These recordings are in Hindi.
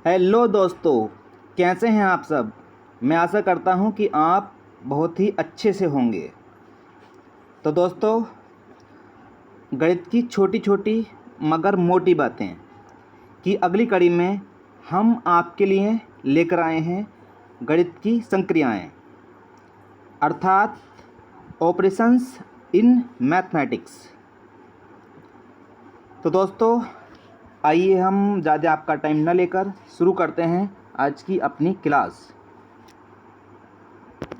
हेलो दोस्तों, कैसे हैं आप सब। मैं आशा करता हूं कि आप बहुत ही अच्छे से होंगे। तो दोस्तों, गणित की छोटी छोटी मगर मोटी बातें की अगली कड़ी में हम आपके लिए लेकर आए हैं गणित की संक्रियाएं, अर्थात ऑपरेशंस इन मैथमेटिक्स। तो दोस्तों, आइए हम ज़्यादा आपका टाइम न लेकर शुरू करते हैं आज की अपनी क्लास।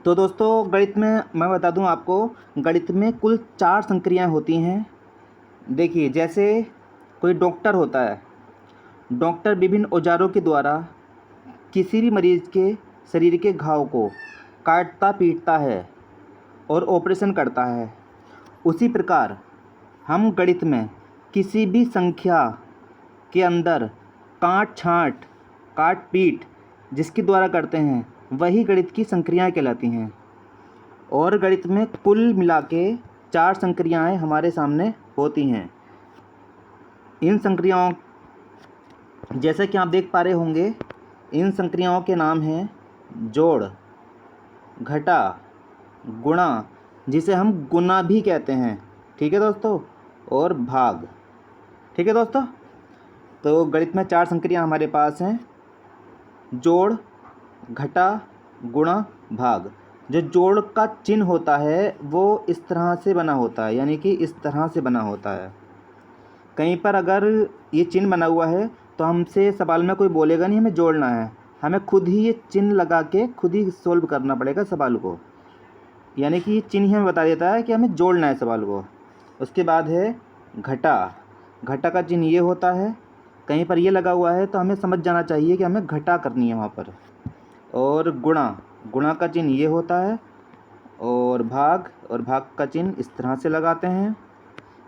तो दोस्तों, गणित में मैं बता दूं आपको, गणित में कुल 4 संक्रियाएं होती हैं। देखिए, जैसे कोई डॉक्टर होता है, डॉक्टर विभिन्न औजारों के द्वारा किसी भी मरीज़ के शरीर के घाव को काटता पीटता है और ऑपरेशन करता है। उसी प्रकार हम गणित में किसी भी संख्या के अंदर काट छाँट काट पीट जिसके द्वारा करते हैं वही गणित की संक्रियाएं कहलाती हैं। और गणित में कुल मिला के 4 संक्रियाएं हमारे सामने होती हैं। इन संक्रियाओं, जैसे कि आप देख पा रहे होंगे, इन संक्रियाओं के नाम हैं जोड़, घटा, गुणा, जिसे हम गुना भी कहते हैं, ठीक है दोस्तों, और भाग। ठीक है दोस्तों, तो गणित में 4 संक्रियाएं हमारे पास हैं: जोड़, घटा, गुणा, भाग। जो जोड़ का चिन्ह होता है वो इस तरह से बना होता है, यानी कि इस तरह से बना होता है। कहीं पर अगर ये चिन्ह बना हुआ है तो हमसे सवाल में कोई बोलेगा नहीं हमें जोड़ना है, हमें खुद ही ये चिन्ह लगा के खुद ही सॉल्व करना पड़ेगा सवाल को। यानी कि ये चिन्ह हमें बता देता है कि हमें जोड़ना है सवाल को। उसके बाद है घटा। घटा का चिन्ह ये होता है, कहीं पर ये लगा हुआ है तो हमें समझ जाना चाहिए कि हमें घटा करनी है वहाँ पर। और गुणा, गुणा का चिन्ह ये होता है। और भाग का चिन्ह इस तरह से लगाते हैं।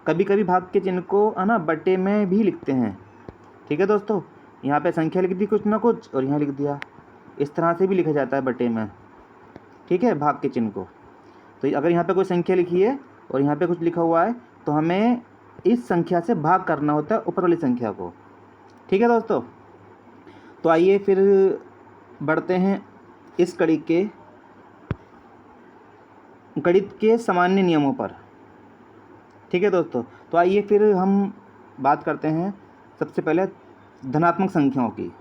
कभी कभी भाग के चिन्ह को है ना बटे में भी लिखते हैं। ठीक है दोस्तों, यहाँ पे संख्या लिख दी कुछ ना कुछ और यहाँ लिख दिया, इस तरह से भी लिखा जाता है बटे में। ठीक है, भाग के चिन्ह को। तो अगर यहाँ पे कोई संख्या लिखी है और यहाँ पे कुछ लिखा हुआ है तो हमें इस संख्या से भाग करना होता है ऊपर वाली संख्या को। ठीक है दोस्तों, तो आइए फिर बढ़ते हैं इस कड़ी के गणित के सामान्य नियमों पर। ठीक है दोस्तों, तो आइए फिर हम बात करते हैं सबसे पहले धनात्मक संख्याओं की।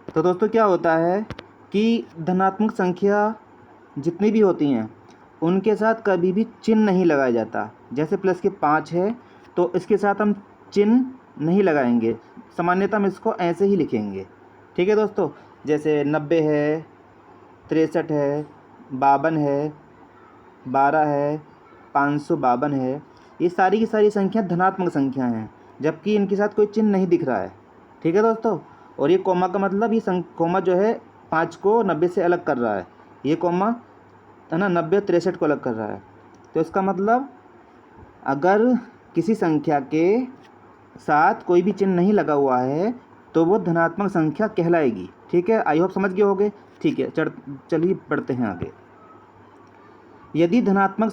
तो दोस्तों, क्या होता है कि धनात्मक संख्या जितनी भी होती हैं उनके साथ कभी भी चिन्ह नहीं लगाया जाता। जैसे प्लस के 5 है तो इसके साथ हम चिन्ह नहीं लगाएंगे, सामान्यतः हम इसको ऐसे ही लिखेंगे। ठीक है दोस्तों, जैसे 90 है, 63 है, 52 है, 12 है, 552 है, ये सारी की सारी संख्या धनात्मक संख्या हैं, जबकि इनके साथ कोई चिन्ह नहीं दिख रहा है। ठीक है दोस्तों, और ये कोमा का मतलब ये कोमा जो है 5 को 90 से अलग कर रहा है, ये कोमा है ना 90 63 को अलग कर रहा है। तो इसका मतलब अगर किसी संख्या के साथ कोई भी चिन्ह नहीं लगा हुआ है तो वो धनात्मक संख्या कहलाएगी। ठीक है, आई होप समझ गए होंगे। ठीक है, चलिए बढ़ते हैं आगे। यदि धनात्मक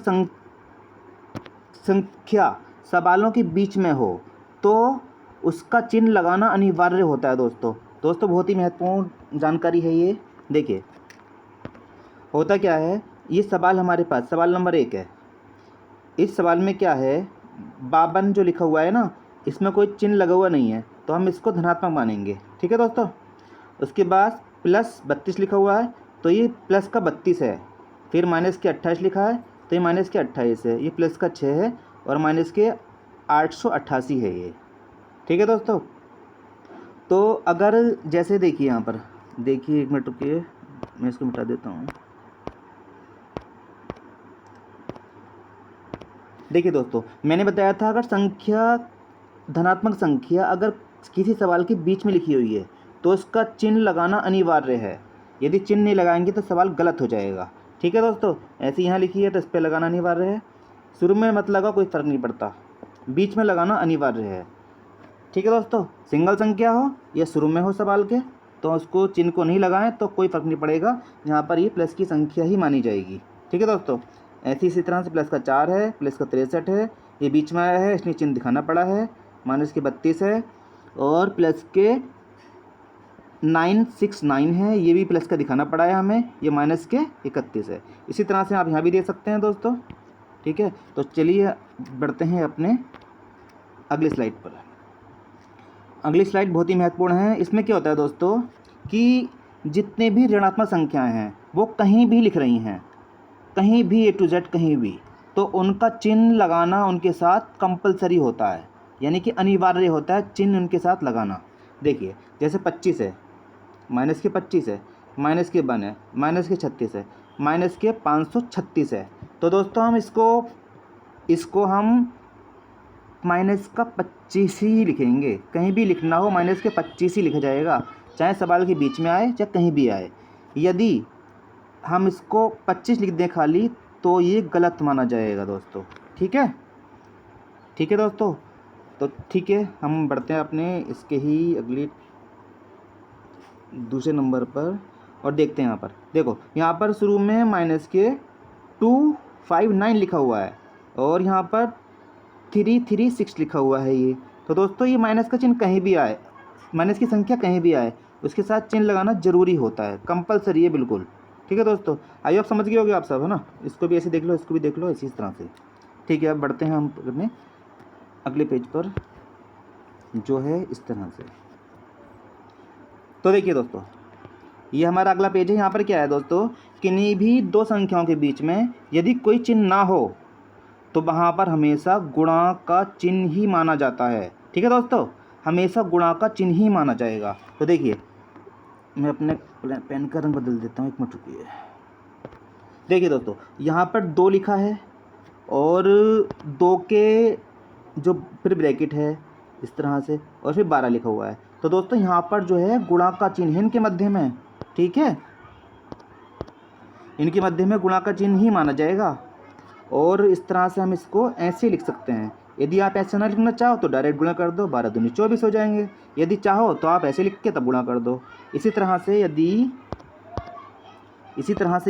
संख्या सवालों के बीच में हो तो उसका चिन्ह लगाना अनिवार्य होता है। दोस्तों बहुत ही महत्वपूर्ण जानकारी है ये। देखिए, होता क्या है, ये सवाल हमारे पास सवाल नंबर 1 है। इस सवाल में क्या है, 52 जो लिखा हुआ है ना, इसमें कोई चिन्ह लगा हुआ नहीं है तो हम इसको धनात्मक मानेंगे। ठीक है दोस्तों, उसके बाद प्लस 32 लिखा हुआ है तो ये प्लस का 32 है। फिर माइनस के 28 लिखा है तो ये माइनस के 28 है। ये प्लस का 6 है और माइनस के 888 है ये। ठीक है दोस्तों, तो अगर जैसे देखिए यहाँ पर, देखिए 1 मिनट रुकिए, मैं इसको मिटा देता हूँ। देखिए दोस्तों, मैंने बताया था अगर धनात्मक संख्या अगर किसी सवाल के बीच में लिखी हुई है तो उसका चिन्ह लगाना अनिवार्य है। यदि चिन्ह नहीं लगाएंगे तो सवाल गलत हो जाएगा। ठीक है दोस्तों, ऐसे यहाँ लिखी है तो इस पर लगाना अनिवार्य है। शुरू में मत लगा, कोई फ़र्क नहीं पड़ता, बीच में लगाना अनिवार्य है। ठीक है दोस्तों, सिंगल संख्या हो या शुरू में हो सवाल के तो उसको चिन्ह को नहीं लगाएं तो कोई फ़र्क नहीं पड़ेगा, यहाँ पर ये प्लस की संख्या ही मानी जाएगी। ठीक है दोस्तों, ऐसी इसी तरह से प्लस का 4 है, प्लस का 63 है, ये बीच में आया है इसलिए चिन्ह दिखाना पड़ा है, माइनस के 32 है और प्लस के 969 है, ये भी प्लस का दिखाना पड़ा है हमें, ये माइनस के 31 है। इसी तरह से आप यहाँ भी दे सकते हैं दोस्तों, ठीक है। तो चलिए बढ़ते हैं अपने अगली स्लाइड पर। अगली स्लाइड बहुत ही महत्वपूर्ण है। इसमें क्या होता है दोस्तों कि जितने भी ऋणात्मक संख्याएं हैं वो कहीं भी लिख रही हैं, कहीं भी A to Z कहीं भी, तो उनका चिन्ह लगाना उनके साथ कंपलसरी होता है, यानी कि अनिवार्य होता है चिन्ह उनके साथ लगाना। देखिए जैसे 25 है, माइनस के 25 है, माइनस के 1 है, माइनस के 36 है, माइनस के 536 है। तो दोस्तों हम इसको हम माइनस का 25 ही लिखेंगे, कहीं भी लिखना हो माइनस के 25 ही लिखा जाएगा, चाहे सवाल के बीच में आए चाहे कहीं भी आए। यदि हम इसको 25 लिख दें खाली तो ये गलत माना जाएगा दोस्तों, ठीक है। ठीक है दोस्तों, तो ठीक है हम बढ़ते हैं अपने इसके ही अगली दूसरे नंबर पर और देखते हैं। यहाँ पर देखो, यहाँ पर शुरू में माइनस के 259 लिखा हुआ है और यहाँ पर 336 लिखा हुआ है ये। तो दोस्तों ये माइनस का चिन्ह कहीं भी आए, माइनस की संख्या कहीं भी आए, उसके साथ चिन्ह लगाना जरूरी होता है, कंपलसरी है बिल्कुल, ठीक है दोस्तों। आइए आप समझ गए होगे आप सब, है ना। इसको भी ऐसे देख लो, इसको भी देख लो इसी तरह से, ठीक है। अब बढ़ते हैं हम अपने अगले पेज पर जो है इस तरह से। तो देखिए दोस्तों ये हमारा अगला पेज है। यहाँ पर क्या है दोस्तों, किन्हीं भी दो संख्याओं के बीच में यदि कोई चिन्ह ना हो तो वहाँ पर हमेशा गुणा का चिन्ह ही माना जाता है, ठीक है दोस्तों, हमेशा गुणा का चिन्ह ही माना जाएगा। तो देखिए मैं अपने पेन का रंग बदल देता हूँ, एक मिनट रुकिए। देखिए दोस्तों यहाँ पर 2 लिखा है और 2 के जो फिर ब्रैकेट है इस तरह से और फिर 12 लिखा हुआ है। तो दोस्तों यहाँ पर जो है गुणा का चिन्ह इनके मध्य में, ठीक है, इनके मध्य में गुणा का चिन्ह ही माना जाएगा। और इस तरह से हम इसको ऐसे लिख सकते हैं। यदि आप ऐसे ना लिखना चाहो तो डायरेक्ट गुणा कर दो, 12 दूनी 24 हो जाएंगे। यदि चाहो तो आप ऐसे लिख के तब गुणा कर दो। इसी तरह से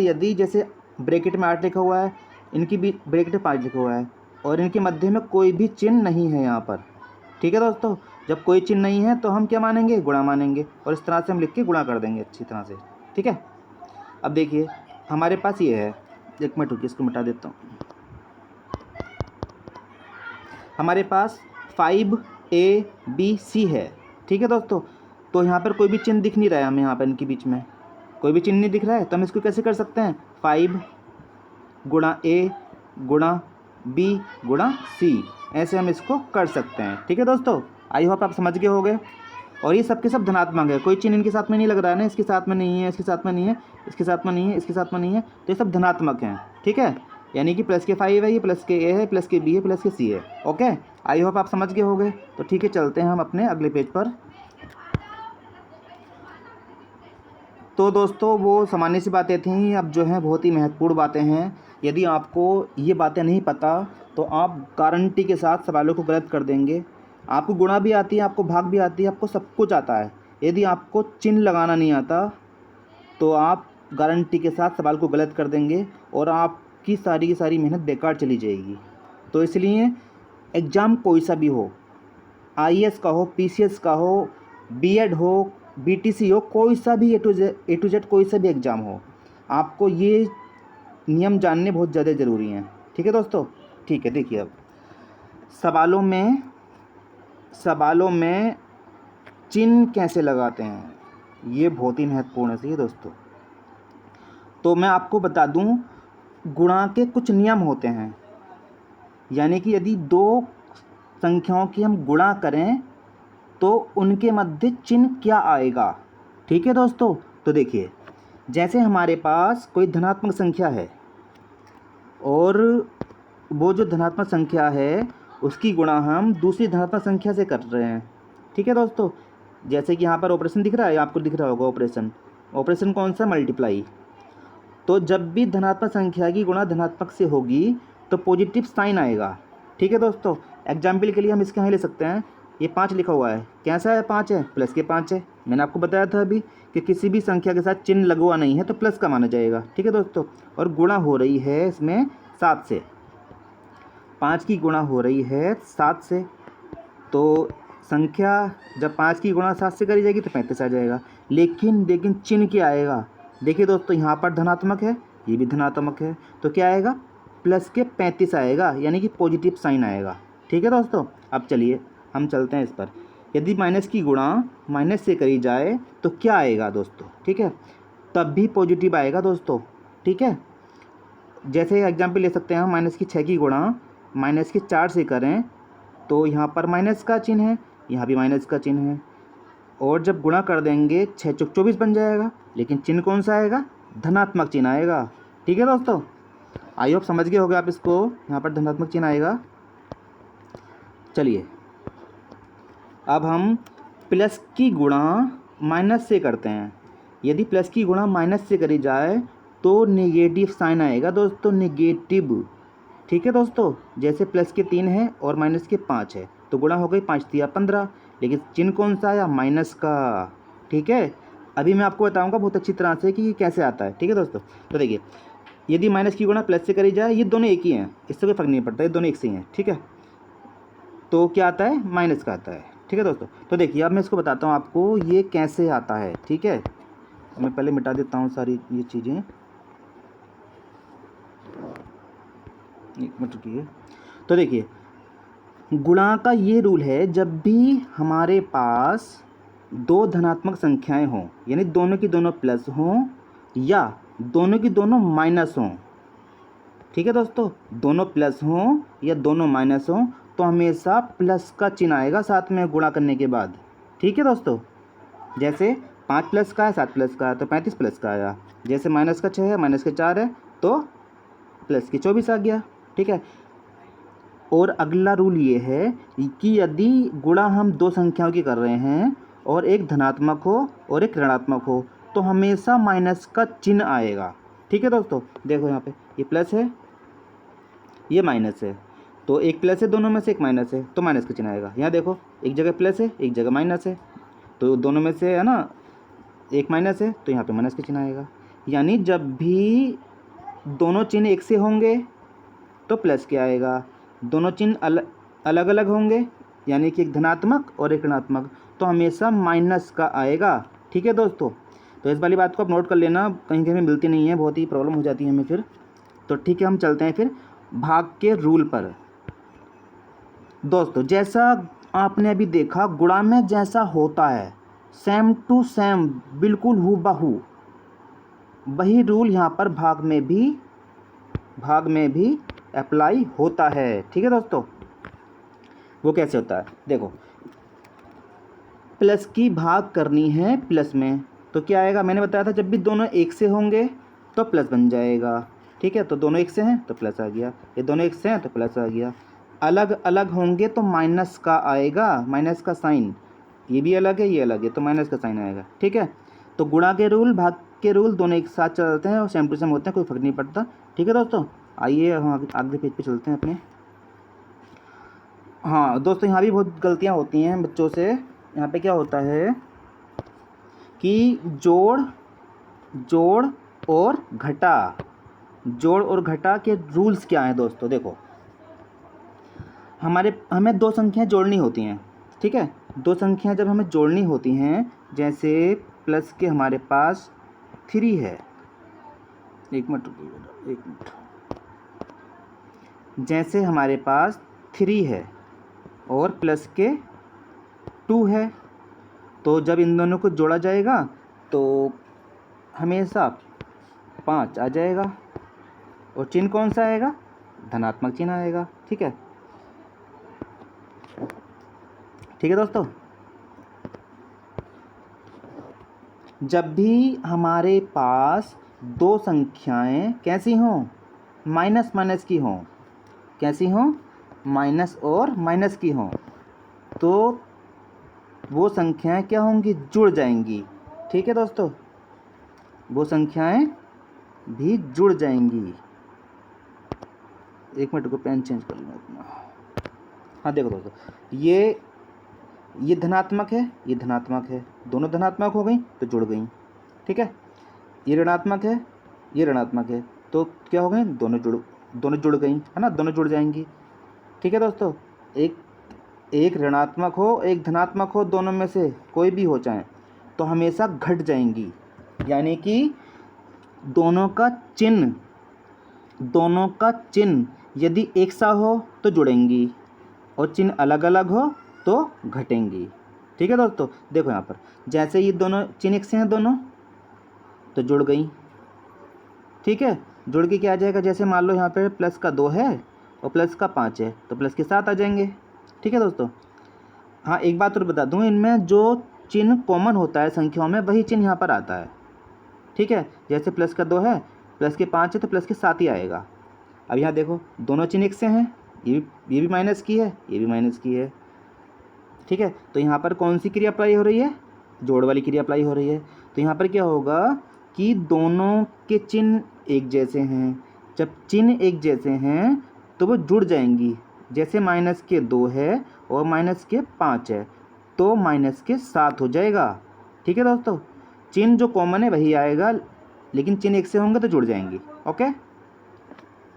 यदि जैसे ब्रैकेट में 8 लिखा हुआ है, इनकी भी ब्रैकेट में 5 लिखा हुआ है और इनके मध्य में कोई भी चिन्ह नहीं है यहाँ पर, ठीक है दोस्तों। जब कोई चिन्ह नहीं है तो हम क्या मानेंगे, गुणा मानेंगे, और इस तरह से हम लिख के गुणा कर देंगे अच्छी तरह से, ठीक है। अब देखिए हमारे पास ये है, एक मिनट रुकिए इसको मिटा देता हूँ। हमारे पास 5ABC है, ठीक है दोस्तों। तो यहाँ पर कोई भी चिन्ह दिख नहीं रहा है हमें, यहाँ पर इनके बीच में कोई भी चिन्ह नहीं दिख रहा है, तो हम इसको कैसे कर सकते हैं, 5 गुणा A गुणा B गुणा C, ऐसे हम इसको कर सकते हैं, ठीक है दोस्तों। आई होप आप समझ गए होंगे। और ये सबके सब धनात्मक है, कोई चिन्ह इनके साथ में नहीं लग रहा है ना, इसके साथ में नहीं है, इसके साथ में नहीं है, इसके साथ में नहीं है, इसके साथ में नहीं है, तो ये सब धनात्मक हैं, ठीक है। यानी कि प्लस के 5 है, ये प्लस के A है, प्लस के B है, प्लस के C है, ओके। आई होप आप समझ गए होंगे। तो ठीक है चलते हैं हम अपने अगले पेज पर। तो दोस्तों वो सामान्य सी बातें थीं, अब जो है बहुत ही महत्वपूर्ण बातें हैं। यदि आपको ये बातें नहीं पता तो आप गारंटी के साथ सवालों को गलत कर देंगे। आपको गुणा भी आती है, आपको भाग भी आती है, आपको सब कुछ आता है। यदि आपको चिन्ह लगाना नहीं आता तो आप गारंटी के साथ सवाल को गलत कर देंगे और आपकी सारी की सारी मेहनत बेकार चली जाएगी। तो इसलिए एग्ज़ाम कोई सा भी हो, IAS का हो, PCS का हो, B.Ed हो, BTC हो, कोई सा भी A to Z कोई सा भी एग्ज़ाम हो, आपको ये नियम जानने बहुत ज़्यादा ज़रूरी हैं, ठीक है दोस्तों। ठीक है, देखिए अब सवालों में चिन्ह कैसे लगाते हैं, ये बहुत ही महत्वपूर्ण है, सही है दोस्तों। तो मैं आपको बता दूं, गुणा के कुछ नियम होते हैं, यानी कि यदि 2 संख्याओं की हम गुणा करें तो उनके मध्य चिन्ह क्या आएगा, ठीक है दोस्तों। तो देखिए जैसे हमारे पास कोई धनात्मक संख्या है और वो जो धनात्मक संख्या है उसकी गुणा हम दूसरी धनात्मक संख्या से कर रहे हैं, ठीक है दोस्तों। जैसे कि यहाँ पर ऑपरेशन दिख रहा है, आपको दिख रहा होगा ऑपरेशन कौन सा, मल्टीप्लाई। तो जब भी धनात्मक संख्या की गुणा धनात्मक से होगी तो पॉजिटिव साइन आएगा, ठीक है दोस्तों। एग्जाम्पल के लिए हम इसके यहाँ ले सकते हैं, ये 5 लिखा हुआ है, कैसा है, 5 है, प्लस के 5 है। मैंने आपको बताया था अभी कि किसी भी संख्या के साथ चिन्ह लगवा नहीं है तो प्लस का माना जाएगा, ठीक है दोस्तों। और गुणा हो रही है इसमें 7 से, 5 की गुणा हो रही है 7 से, तो संख्या जब 5 की गुणा 7 से करी जाएगी तो 35 आ जाएगा। लेकिन चिन्ह क्या आएगा? देखिए दोस्तों, यहाँ पर धनात्मक है, ये भी धनात्मक है, तो क्या आएगा? प्लस के 35 आएगा, यानी कि पॉजिटिव साइन आएगा। ठीक है दोस्तों, अब चलिए हम चलते हैं इस पर। यदि माइनस की गुणा माइनस से करी जाए तो क्या आएगा दोस्तों? ठीक है, तब भी पॉजिटिव आएगा दोस्तों। ठीक है, जैसे एग्जाम्पल ले सकते हैं हम, माइनस की 6 की गुणा माइनस के 4 से करें तो यहाँ पर माइनस का चिन्ह है, यहाँ भी माइनस का चिन्ह है, और जब गुणा कर देंगे 6 चौक 24 बन जाएगा, लेकिन चिन्ह कौन सा आएगा? धनात्मक चिन्ह आएगा। ठीक है दोस्तों, आई होप समझ गए होगे आप इसको, यहाँ पर धनात्मक चिन्ह आएगा। चलिए अब हम प्लस की गुणा माइनस से करते हैं। यदि प्लस की गुणा माइनस से करी जाए तो नेगेटिव साइन आएगा दोस्तों, नेगेटिव। ठीक है दोस्तों, जैसे प्लस के 3 है और माइनस के 5 है, तो गुणा हो गई 5 तिया 15, लेकिन चिन्ह कौन सा आया? माइनस का। ठीक है, अभी मैं आपको बताऊंगा बहुत अच्छी तरह से कि ये कैसे आता है। ठीक है दोस्तों, तो देखिए, यदि माइनस की गुणा प्लस से करी जाए, ये दोनों एक ही हैं, इससे कोई फर्क नहीं पड़ता, ये दोनों एक से ही हैं। ठीक है, तो क्या आता है? माइनस का आता है। ठीक है दोस्तों, तो देखिए अब मैं इसको बताता हूँ आपको ये कैसे आता है। ठीक है, मैं पहले मिटा देता हूँ सारी ये चीज़ें, एक मिनट रुकिए। तो देखिए, गुणा का ये रूल है, जब भी हमारे पास दो धनात्मक संख्याएं हों, यानी दोनों की दोनों प्लस हों या दोनों की दोनों माइनस हों। ठीक है दोस्तों, दोनों प्लस हों या दोनों माइनस हों, तो हमेशा प्लस का चिन्ह आएगा साथ में गुणा करने के बाद। ठीक है दोस्तों, जैसे 5 प्लस का है 7 प्लस का है तो 35 प्लस का आया, जैसे माइनस का 6 है माइनस के 4 है तो प्लस के 24 आ गया। ठीक है, और अगला रूल ये है कि यदि गुणा हम दो संख्याओं की कर रहे हैं और एक धनात्मक हो और एक ऋणात्मक हो, तो हमेशा माइनस का चिन्ह आएगा। ठीक है दोस्तों, देखो यहाँ पे ये प्लस है ये माइनस है, तो एक प्लस है दोनों में से, एक माइनस है, तो माइनस का चिन्ह आएगा। यहाँ देखो, एक जगह प्लस है एक जगह माइनस है, तो दोनों में से है ना एक माइनस है, तो यहाँ पे माइनस का चिन्ह आएगा। यानी जब भी दोनों चिन्ह एक से होंगे तो प्लस क्या आएगा, दोनों चिन्ह अलग अलग होंगे यानी कि एक धनात्मक और एक ऋणात्मक, तो हमेशा माइनस का आएगा। ठीक है दोस्तों, तो इस वाली बात को आप नोट कर लेना, कहीं कहीं मिलती नहीं है, बहुत ही प्रॉब्लम हो जाती है हमें फिर। तो ठीक है, हम चलते हैं फिर भाग के रूल पर। दोस्तों, जैसा आपने अभी देखा गुणा में जैसा होता है सेम टू सेम, बिल्कुल हूबहू, वही रूल यहाँ पर भाग में भी अप्लाई होता है। ठीक है दोस्तों, वो कैसे होता है? देखो, प्लस की भाग करनी है प्लस में, तो क्या आएगा? मैंने बताया था जब भी दोनों एक से होंगे तो प्लस बन जाएगा। ठीक है, तो दोनों एक से हैं तो प्लस आ गया, ये दोनों एक से हैं तो प्लस आ गया। अलग अलग होंगे तो माइनस का आएगा, माइनस का साइन, ये भी अलग है ये अलग है तो माइनस का साइन आएगा। ठीक है, तो गुणा के रूल भाग के रूल दोनों एक साथ चलते हैं और सेम टू सेम होते हैं, कोई फर्क नहीं पड़ता। ठीक है दोस्तों, आइए हम आगे पेज पे चलते हैं अपने। हाँ दोस्तों, यहाँ भी बहुत गलतियाँ होती हैं बच्चों से। यहाँ पे क्या होता है कि जोड़ और घटा के रूल्स क्या हैं दोस्तों? देखो, हमें दो संख्याएं जोड़नी होती हैं। ठीक है, दो संख्याएं जब हमें जोड़नी होती हैं, जैसे प्लस के हमारे पास 3 है, एक मिनट रुकिए, एक मिनट, जैसे हमारे पास 3 है और प्लस के 2 है, तो जब इन दोनों को जोड़ा जाएगा तो हमेशा 5 आ जाएगा और चिन्ह कौन सा आएगा? धनात्मक चिन्ह आएगा। ठीक है, ठीक है दोस्तों, जब भी हमारे पास दो संख्याएं कैसी हों? माइनस माइनस की हों। कैसी हों? माइनस और माइनस की हों, तो वो संख्याएं क्या होंगी? जुड़ जाएंगी। ठीक है दोस्तों, वो संख्याएं भी जुड़ जाएंगी। एक मिनट को पेन चेंज कर लूँ अपना। हाँ देखो दोस्तों, ये धनात्मक है ये धनात्मक है, दोनों धनात्मक हो गई तो जुड़ गई। ठीक है, ये ऋणात्मक है ये ऋणात्मक है, तो क्या हो गए? दोनों जुड़ गई, है ना, दोनों जुड़ जाएंगी। ठीक है दोस्तों, एक एक ऋणात्मक हो एक धनात्मक हो, दोनों में से कोई भी हो चाहे, तो हमेशा घट जाएंगी। यानी कि दोनों का चिन्ह यदि एक सा हो तो जुड़ेंगी और चिन्ह अलग अलग हो तो घटेंगी। ठीक है दोस्तों, देखो यहाँ पर जैसे ये दोनों चिन्ह एक से हैं दोनों, तो जुड़ गई। ठीक है, जुड़ के क्या आ जाएगा, जैसे मान लो यहाँ पे प्लस का 2 है और प्लस का 5 है, तो प्लस के 7 आ जाएंगे। ठीक है दोस्तों, हाँ एक बात और बता दूँ, इनमें जो चिन्ह कॉमन होता है संख्याओं में वही चिन्ह यहाँ पर आता है। ठीक है, जैसे प्लस का 2 है, प्लस के 5 है, तो प्लस के 7 ही आएगा। अब यहाँ देखो दोनों चिन्ह एक से हैं, ये भी माइनस की है, ये भी माइनस की है। ठीक है, तो यहाँ पर कौन सी क्रिया अप्लाई हो रही है, जोड़ वाली क्रिया अप्लाई हो रही है। तो यहाँ पर क्या होगा कि दोनों के चिन्ह एक जैसे हैं, जब चिन्ह एक जैसे हैं तो वो जुड़ जाएंगी। जैसे माइनस के 2 है और माइनस के 5 है, तो माइनस के 7 हो जाएगा। ठीक है दोस्तों, चिन्ह जो कॉमन है वही आएगा, लेकिन चिन्ह एक से होंगे तो जुड़ जाएंगी। ओके,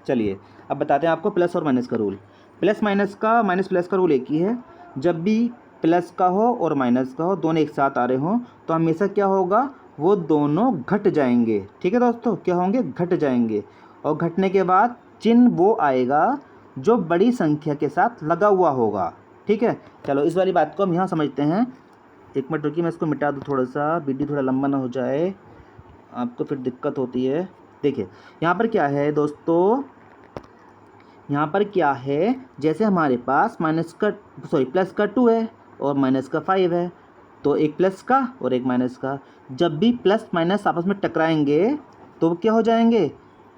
चलिए अब बताते हैं आपको प्लस और माइनस का रूल। प्लस प्लस का रूल एक ही है, जब भी प्लस का हो और माइनस का हो, दोनों एक साथ आ रहे हों, तो हमेशा क्या होगा, वो दोनों घट जाएंगे। ठीक है दोस्तों, क्या होंगे, घट जाएंगे। और घटने के बाद चिन्ह वो आएगा जो बड़ी संख्या के साथ लगा हुआ होगा। ठीक है, चलो इस वाली बात को हम यहाँ समझते हैं। एक मिनट रुकिए, मैं इसको मिटा दूँ थोड़ा सा, वीडियो थोड़ा लंबा ना हो जाए, आपको फिर दिक्कत होती है। देखिए यहाँ पर क्या है दोस्तों, यहाँ पर क्या है, जैसे हमारे पास प्लस का 2 है और माइनस का 5 है, तो एक प्लस का और एक माइनस का, जब भी प्लस माइनस आपस में टकराएंगे तो क्या हो जाएंगे,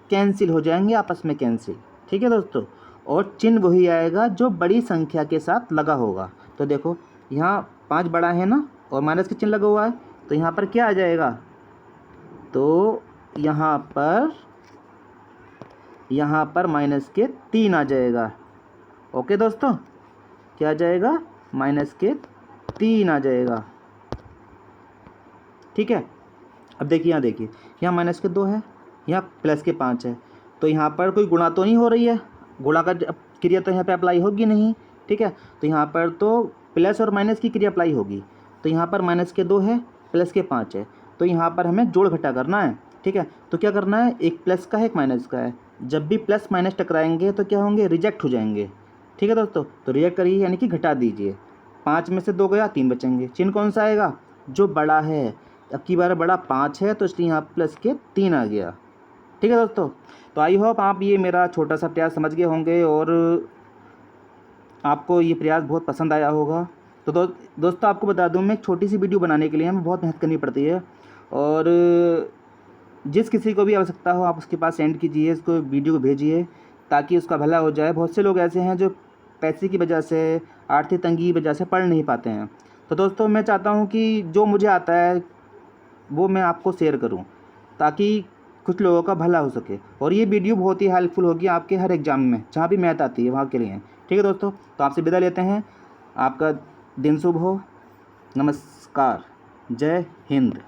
कैंसिल हो जाएंगे, आपस में कैंसिल। ठीक है दोस्तों, और चिन्ह वही आएगा जो बड़ी संख्या के साथ लगा होगा। तो देखो यहाँ 5 बड़ा है ना, और माइनस का चिन्ह लगा हुआ है, तो यहाँ पर क्या आ जाएगा, तो यहाँ पर माइनस के 3 आ जाएगा। ओके दोस्तों, क्या आ जाएगा, माइनस के 3 आ जाएगा। ठीक है, अब देखिए यहाँ माइनस के 2 है, यहाँ प्लस के 5 है, तो यहाँ पर कोई गुणा तो नहीं हो रही है, गुणा का क्रिया तो यहाँ पे अप्लाई होगी नहीं। ठीक है, तो यहाँ पर तो प्लस और माइनस की क्रिया अप्लाई होगी। तो यहाँ पर माइनस के 2 है, प्लस के 5 है, तो यहाँ पर हमें जोड़ घटा करना है। ठीक है, तो क्या करना है, एक प्लस का है एक माइनस का है, जब भी प्लस माइनस टकराएंगे तो क्या होंगे, रिजेक्ट हो जाएंगे। ठीक है दोस्तों, तो रिजेक्ट करिए यानी कि घटा दीजिए। 5 में से 2 गया, 3 बचेंगे। चिन्ह कौन सा आएगा, जो बड़ा है। अब की बार बड़ा 5 है, तो इसलिए यहाँ प्लस के 3 आ गया। ठीक है दोस्तों, तो आई होप आप ये मेरा छोटा सा प्रयास समझ गए होंगे और आपको ये प्रयास बहुत पसंद आया होगा। तो दोस्तों आपको बता दूं, मैं एक छोटी सी वीडियो बनाने के लिए हमें बहुत मेहनत करनी पड़ती है, और जिस किसी को भी आवश्यकता हो आप उसके पास सेंड कीजिए, इसको वीडियो को भेजिए ताकि उसका भला हो जाए। बहुत से लोग ऐसे हैं जो पैसे की वजह से, आर्थिक तंगी की वजह से पढ़ नहीं पाते हैं। तो दोस्तों मैं चाहता हूँ कि जो मुझे आता है वो मैं आपको शेयर करूँ ताकि कुछ लोगों का भला हो सके, और ये वीडियो बहुत ही हेल्पफुल होगी आपके हर एग्ज़ाम में, जहाँ भी मैथ आती है वहाँ के लिए। ठीक है दोस्तों, तो आपसे विदा लेते हैं, आपका दिन शुभ हो। नमस्कार, जय हिंद।